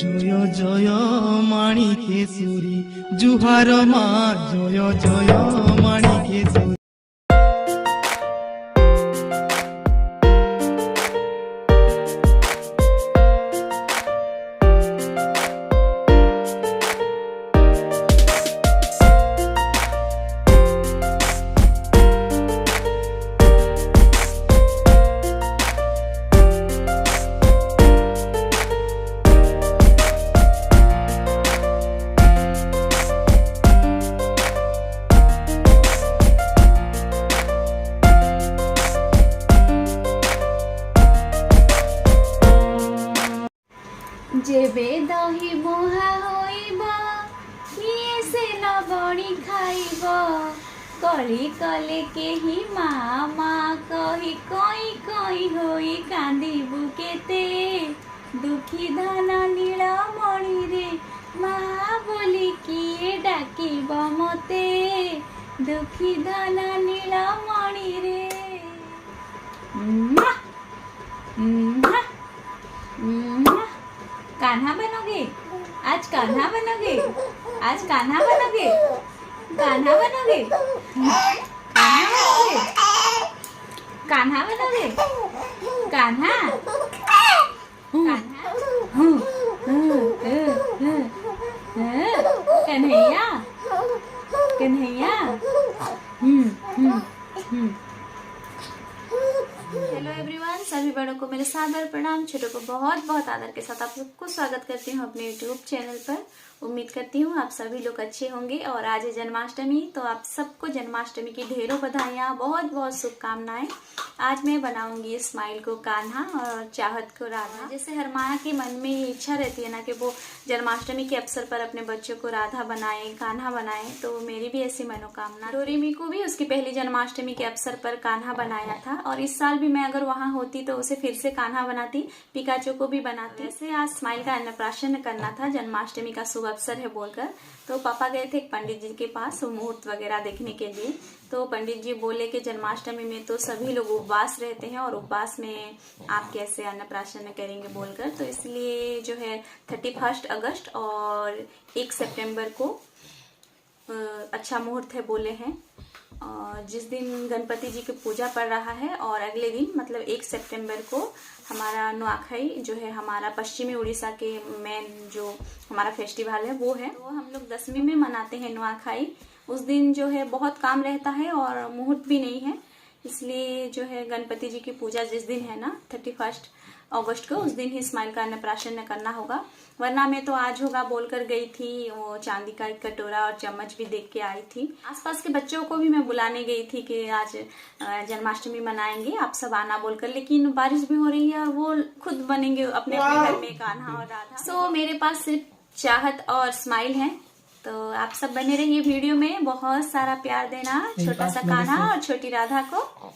জয় জয় মাণিকেশ্বরী জুহার মা জয় জয় মাণিকেশ্বরী। जेबे दही बुहा होइब किए से लबड़ी खाइब कली कले केही माँ माँ कही कई कई होई कांदिबु केते दुखी धन नीलमणि रे माँ बोली किए डाकिब मते दुखी धन नीलमणि रे। कान्हा बनोगे आज, कान्हा बनोगे आज, कान्हा बनोगे, कान्हा बनोगे, कान्हा बनोगे, कान्हा कन्हैया कन्हैया। हेलो एवरीवन, सभी बड़ों को मेरे सादर प्रणाम, छोटों को बहुत बहुत आदर के साथ आप सबको स्वागत करती हूँ अपने यूट्यूब चैनल पर। उम्मीद करती हूँ आप सभी लोग अच्छे होंगे। और आज है जन्माष्टमी, तो आप सबको जन्माष्टमी की ढेरों बधाइयाँ, बहुत बहुत शुभकामनाएं। आज मैं बनाऊंगी इस्माइल को कान्हा और चाहत को राधा। जैसे हर माँ के मन में ये इच्छा रहती है ना कि वो जन्माष्टमी के अवसर पर अपने बच्चों को राधा बनाए, कान्हा बनाए, तो मेरी भी ऐसी मनोकामना। डोरेमी को भी उसकी पहली जन्माष्टमी के अवसर पर कान्हा बनाया था, और इस साल भी मैं अगर वहाँ होती तो उसे फिर से कान्हा बनाती, पिकाचो को भी बनाती। वैसे आज इस्माइल का अन्नप्राशन करना था, जन्माष्टमी का शुभ अवसर है बोलकर, तो पापा गए थे एक पंडित जी के पास मुहूर्त वगैरह देखने के लिए। तो पंडित जी बोले कि जन्माष्टमी में तो सभी लोग उपवास रहते हैं और उपवास में आप कैसे अन्नप्राशन करेंगे बोलकर, तो इसलिए जो है 31 अगस्त और 1 सितंबर को अच्छा मुहूर्त है बोले हैं। और जिस दिन गणपति जी की पूजा पड़ रहा है, और अगले दिन मतलब 1 सितंबर को हमारा नुआखाई जो है, हमारा पश्चिमी उड़ीसा के मेन जो हमारा फेस्टिवल है वो है। तो हम लोग 10वीं में मनाते हैं नुआखाई। उस दिन जो है बहुत काम रहता है और मुहूर्त भी नहीं है, इसलिए जो है गणपति जी की पूजा जिस दिन है ना 31 अगस्त को, उस दिन ही इस्माइल का अन्नप्राशन करना होगा। वरना मैं तो आज होगा बोलकर गई थी, वो चांदी का एक कटोरा और चम्मच भी देख के आई थी। आसपास के बच्चों को भी मैं बुलाने गई थी कि आज जन्माष्टमी मनाएंगे, आप सब आना बोलकर, लेकिन बारिश भी हो रही है और वो खुद बनेंगे अपने अपने घर में कान्हा और राधा। सो मेरे पास सिर्फ चाहत और इस्माइल है, तो आप सब बने रहिए वीडियो में, बहुत सारा प्यार देना छोटा सा कान्हा और छोटी राधा को।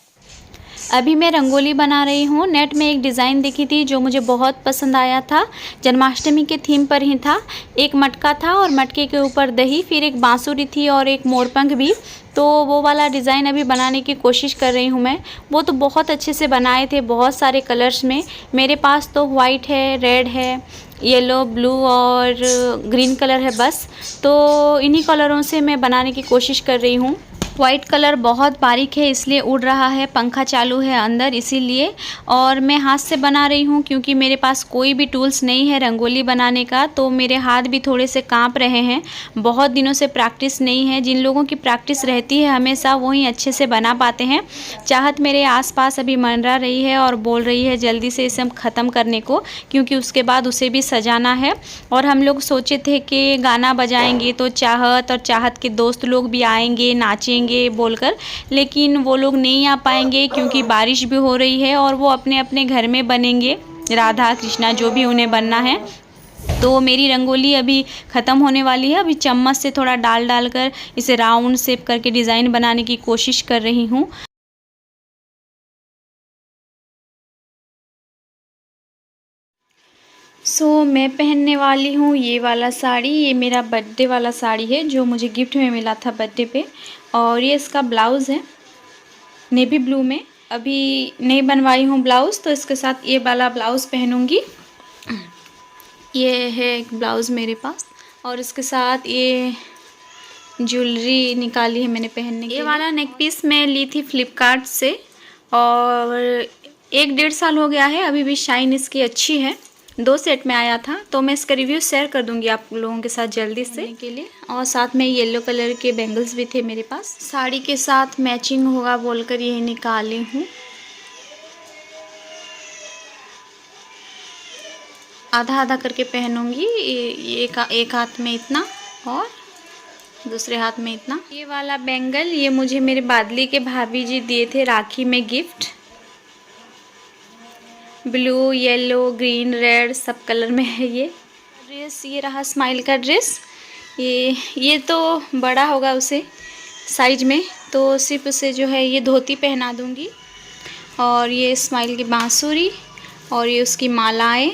अभी मैं रंगोली बना रही हूँ। नेट में एक डिज़ाइन देखी थी जो मुझे बहुत पसंद आया था, जन्माष्टमी के थीम पर ही था। एक मटका था और मटके के ऊपर दही, फिर एक बांसुरी थी और एक मोरपंख भी, तो वो वाला डिज़ाइन अभी बनाने की कोशिश कर रही हूँ मैं। वो तो बहुत अच्छे से बनाए थे, बहुत सारे कलर्स में। मेरे पास तो वाइट है, रेड है, येलो, ब्लू और ग्रीन कलर है बस, तो इन्हीं कलरों से मैं बनाने की कोशिश कर रही हूँ। वाइट कलर बहुत बारीक है इसलिए उड़ रहा है, पंखा चालू है अंदर इसीलिए, और मैं हाथ से बना रही हूँ क्योंकि मेरे पास कोई भी टूल्स नहीं है रंगोली बनाने का, तो मेरे हाथ भी थोड़े से कांप रहे हैं। बहुत दिनों से प्रैक्टिस नहीं है। जिन लोगों की प्रैक्टिस रहती है हमेशा वही अच्छे से बना पाते हैं। चाहत मेरे आसपास अभी मंडरा रही है और बोल रही है जल्दी से इसे ख़त्म करने को, क्योंकि उसके बाद उसे भी सजाना है। और हम लोग सोचे थे कि गाना बजाएंगे तो चाहत और चाहत के दोस्त लोग भी आएंगे, नाचेंगे बोलकर, लेकिन वो लोग नहीं आ पाएंगे क्योंकि बारिश भी हो रही है और वो अपने अपने घर में बनेंगे, राधा कृष्णा जो भी उन्हें बनना है। तो मेरी रंगोली अभी ख़त्म होने वाली है। अभी चम्मच से थोड़ा डाल कर इसे राउंड शेप करके डिज़ाइन बनाने की कोशिश कर रही हूँ। मैं पहनने वाली हूँ ये वाला साड़ी। ये मेरा बर्थडे वाला साड़ी है जो मुझे गिफ्ट में मिला था बर्थडे पे, और ये इसका ब्लाउज़ है नेवी ब्लू में। अभी नहीं बनवाई हूँ ब्लाउज़, तो इसके साथ ये वाला ब्लाउज़ पहनूंगी। ये है एक ब्लाउज़ मेरे पास और इसके साथ ये ज्वेलरी निकाली है मैंने पहनने के लिए। ये वाला नेक पीस मैं ली थी फ्लिपकार्ट से और 1-1.5 साल हो गया है, अभी भी शाइन इसकी अच्छी है। 2 सेट में आया था, तो मैं इसका रिव्यू शेयर कर दूंगी आप लोगों के साथ जल्दी से के लिए। और साथ में येलो कलर के बैंगल्स भी थे मेरे पास, साड़ी के साथ मैचिंग होगा बोलकर यही निकाली हूँ। आधा आधा करके पहनूंगी, एक हाथ में इतना और दूसरे हाथ में इतना। ये वाला बैंगल ये मुझे मेरे बादली के भाभी जी दिए थे राखी में gift. Blue, yellow, green, red सब कलर में है ये ड्रेस। ये रहा स्माइल का ड्रेस। ये तो बड़ा होगा उसे साइज में, तो सिर्फ उसे जो है ये धोती पहना दूंगी। और ये स्माइल की बांसुरी और ये उसकी मालाएं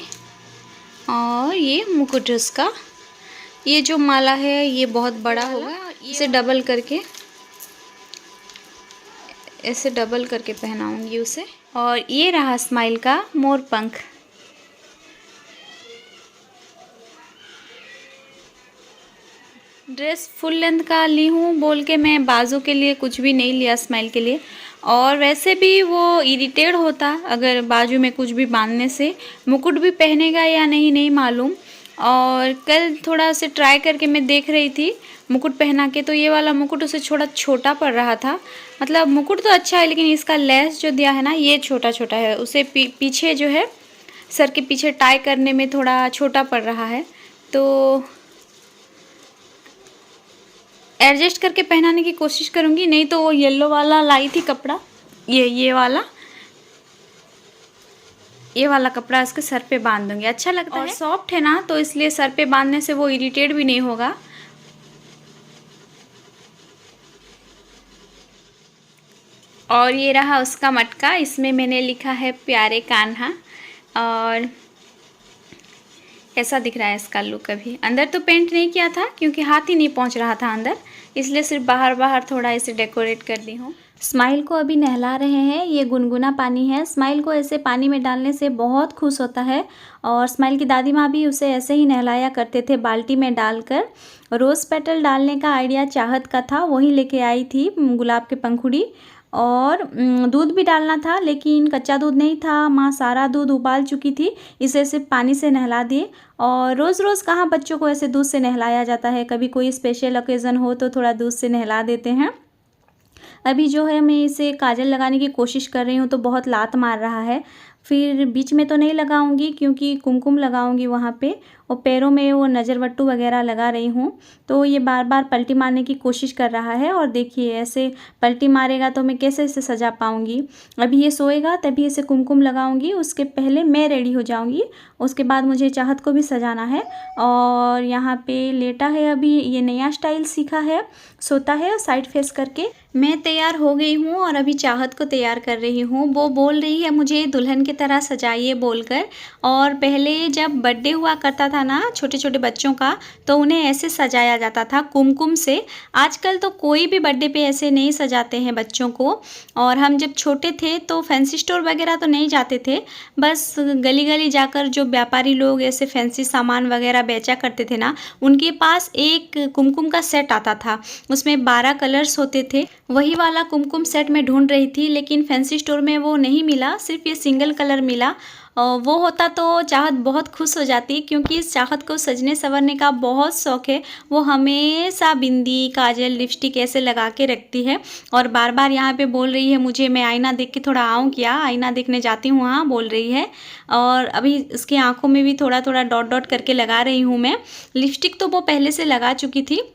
और ये मुकुट उसका। ये जो माला है ये बहुत बड़ा होगा, इसे डबल करके ऐसे डबल करके पहनाऊंगी उसे। और ये रहा स्माइल का मोर पंख। ड्रेस फुल लेंथ का ली हूँ बोल के मैं बाजू के लिए कुछ भी नहीं लिया स्माइल के लिए। और वैसे भी वो इरिटेट होता अगर बाजू में कुछ भी बांधने से। मुकुट भी पहनेगा या नहीं मालूम। और कल थोड़ा से ट्राई करके मैं देख रही थी मुकुट पहना के, तो ये वाला मुकुट उसे थोड़ा छोटा पड़ रहा था। मतलब मुकुट तो अच्छा है लेकिन इसका लेस जो दिया है ना ये छोटा छोटा है, उसे पीछे जो है सर के पीछे टाई करने में थोड़ा छोटा पड़ रहा है, तो एडजस्ट करके पहनाने की कोशिश करूँगी। नहीं तो वो येलो वाला लाई थी कपड़ा, ये वाला कपड़ा इसके सर पे बांध दूंगी, अच्छा लगता है और सॉफ्ट है ना, तो इसलिए सर पे बांधने से वो इरिटेट भी नहीं होगा। और ये रहा उसका मटका, इसमें मैंने लिखा है प्यारे कान्हा। और ऐसा दिख रहा है इसका लुक। अभी अंदर तो पेंट नहीं किया था क्योंकि हाथ ही नहीं पहुंच रहा था अंदर, इसलिए सिर्फ बाहर थोड़ा इसे डेकोरेट कर दी हूँ। स्माइल को अभी नहला रहे हैं, ये गुनगुना पानी है। स्माइल को ऐसे पानी में डालने से बहुत खुश होता है और स्माइल की दादी माँ भी उसे ऐसे ही नहलाया करते थे बाल्टी में डालकर। रोज़ पेटल डालने का आइडिया चाहत का था, वही लेके आई थी गुलाब के पंखुड़ी। और दूध भी डालना था लेकिन कच्चा दूध नहीं था, माँ सारा दूध उबाल चुकी थी, इसे सिर्फ पानी से नहला दिए। और रोज़ रोज़ कहाँ बच्चों को ऐसे दूध से नहलाया जाता है, कभी कोई स्पेशल ओकेज़न हो तो थोड़ा दूध से नहला देते हैं। अभी जो है मैं इसे काजल लगाने की कोशिश कर रही हूँ तो बहुत लात मार रहा है। फिर बीच में तो नहीं लगाऊंगी क्योंकि कुमकुम लगाऊंगी वहाँ पे, और पैरों में वो नज़रवट्टू वगैरह लगा रही हूँ, तो ये बार बार पलटी मारने की कोशिश कर रहा है। और देखिए ऐसे पलटी मारेगा तो मैं कैसे इसे सजा पाऊँगी। अभी ये सोएगा तभी इसे कुमकुम लगाऊंगी, उसके पहले मैं रेडी हो जाऊँगी, उसके बाद मुझे चाहत को भी सजाना है। और यहाँ पे लेटा है, अभी ये नया स्टाइल सीखा है, सोता है साइड फेस करके। मैं तैयार हो गई हूँ और अभी चाहत को तैयार कर रही हूँ। वो बोल रही है मुझे दुल्हन की तरह सजाइए बोलकर। और पहले जब बर्थडे हुआ करता था ना छोटे छोटे बच्चों का, तो उन्हें ऐसे सजाया जाता था कुमकुम से। आजकल तो कोई भी बर्थडे पे ऐसे नहीं सजाते हैं बच्चों को। और हम जब छोटे थे तो फैंसी स्टोर वगैरह तो नहीं जाते थे, बस गली गली जाकर जो व्यापारी लोग ऐसे फैंसी सामान वगैरह बेचा करते थे ना, उनके पास एक कुमकुम का सेट आता था, उसमें 12 कलर्स होते थे। वही वाला कुमकुम सेट मैं ढूंढ रही थी लेकिन फैंसी स्टोर में वो नहीं मिला, सिर्फ ये सिंगल कलर मिला। वो होता तो चाहत बहुत खुश हो जाती क्योंकि इस चाहत को सजने संवरने का बहुत शौक़ है। वो हमेशा बिंदी, काजल, लिपस्टिक ऐसे लगा के रखती है और बार बार यहाँ पे बोल रही है मुझे मैं आईना देख के थोड़ा आऊँ क्या, आईना देखने जाती हूँ हाँ बोल रही है। और अभी इसकी आँखों में भी थोड़ा थोड़ा डॉट डॉट करके लगा रही हूँ मैं। लिपस्टिक तो वो पहले से लगा चुकी थी।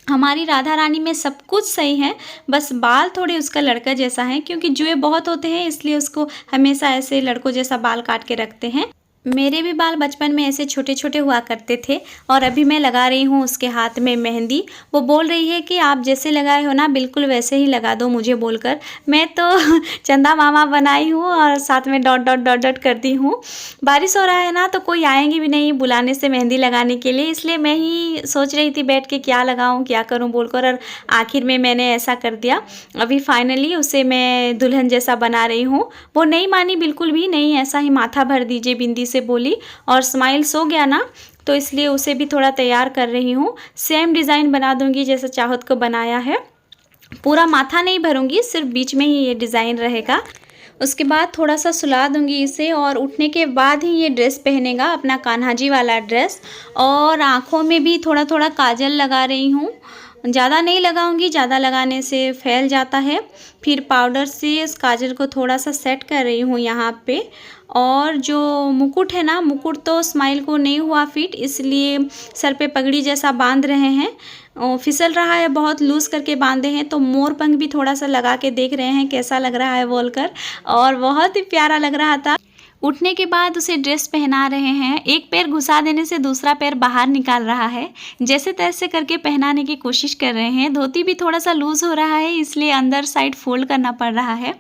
हमारी राधा रानी में सब कुछ सही है, बस बाल थोड़े उसका लड़का जैसा है क्योंकि जुए बहुत होते हैं, इसलिए उसको हमेशा ऐसे लड़कों जैसा बाल काट के रखते हैं। मेरे भी बाल बचपन में ऐसे छोटे छोटे हुआ करते थे। और अभी मैं लगा रही हूँ उसके हाथ में मेहंदी। वो बोल रही है कि आप जैसे लगाए हो ना बिल्कुल वैसे ही लगा दो मुझे बोलकर। मैं तो चंदा मामा बनाई हूँ और साथ में डॉट डॉट डॉट डॉट करती हूँ। बारिश हो रहा है ना तो कोई आएंगे भी नहीं बुलाने से मेहंदी लगाने के लिए, इसलिए मैं ही सोच रही थी बैठ के क्या लगाऊँ क्या करूँ बोलकर, और आखिर में मैंने ऐसा कर दिया। अभी फाइनली उसे मैं दुल्हन जैसा बना रही हूँ। वो नहीं मानी बिल्कुल भी नहीं, ऐसा ही माथा भर दीजिए बिंदी से बोली और स्माइल सो गया ना, तो इसलिए उसे भी थोड़ा तैयार कर रही हूँ। सेम डिज़ाइन बना दूँगी जैसे चाहत को बनाया है। पूरा माथा नहीं भरूँगी, सिर्फ बीच में ही ये डिज़ाइन रहेगा। उसके बाद थोड़ा सा सुला दूँगी इसे और उठने के बाद ही ये ड्रेस पहनेगा, अपना कान्हा जी वाला ड्रेस। और आँखों में भी थोड़ा थोड़ा काजल लगा रही हूँ, ज़्यादा नहीं लगाऊंगी, ज़्यादा लगाने से फैल जाता है। फिर पाउडर से इस काजल को थोड़ा सा सेट कर रही हूँ यहाँ पे। और जो मुकुट है ना, मुकुट तो स्माइल को नहीं हुआ फिट, इसलिए सर पे पगड़ी जैसा बांध रहे हैं। फिसल रहा है, बहुत लूज़ करके बांधे हैं, तो मोर पंख भी थोड़ा सा लगा के देख रहे हैं कैसा लग रहा है बोलकर, और बहुत ही प्यारा लग रहा था। उठने के बाद उसे ड्रेस पहना रहे हैं। एक पैर घुसा देने से दूसरा पैर बाहर निकाल रहा है, जैसे तैसे करके पहनाने की कोशिश कर रहे हैं। धोती भी थोड़ा सा लूज़ हो रहा है, इसलिए अंदर साइड फोल्ड करना पड़ रहा है।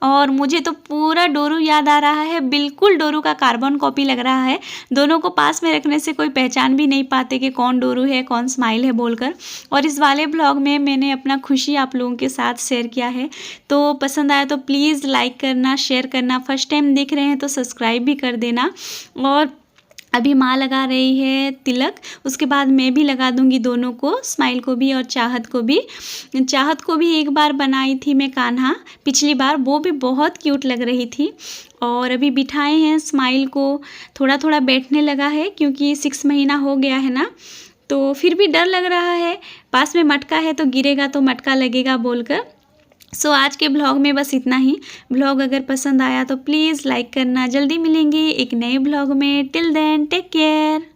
और मुझे तो पूरा डोरू याद आ रहा है, बिल्कुल डोरू का कार्बन कॉपी लग रहा है। दोनों को पास में रखने से कोई पहचान भी नहीं पाते कि कौन डोरू है कौन स्माइल है बोलकर। और इस वाले ब्लॉग में मैंने अपना खुशी आप लोगों के साथ शेयर किया है। तो पसंद आया तो प्लीज़ लाइक करना, शेयर करना। फर्स्ट टाइम देख रहे हैं तो सब्सक्राइब भी कर देना। और अभी माँ लगा रही है तिलक, उसके बाद मैं भी लगा दूंगी दोनों को, स्माइल को भी और चाहत को भी। चाहत को भी एक बार बनाई थी मैं कान्हा पिछली बार, वो भी बहुत क्यूट लग रही थी। और अभी बिठाए हैं स्माइल को, थोड़ा थोड़ा बैठने लगा है क्योंकि 6 महीना हो गया है ना, तो फिर भी डर लग रहा है। पास में मटका है तो गिरेगा तो मटका लगेगा बोलकर। सो आज के ब्लॉग में बस इतना ही। ब्लॉग अगर पसंद आया तो प्लीज़ लाइक करना। जल्दी मिलेंगे एक नए ब्लॉग में। Till then take care.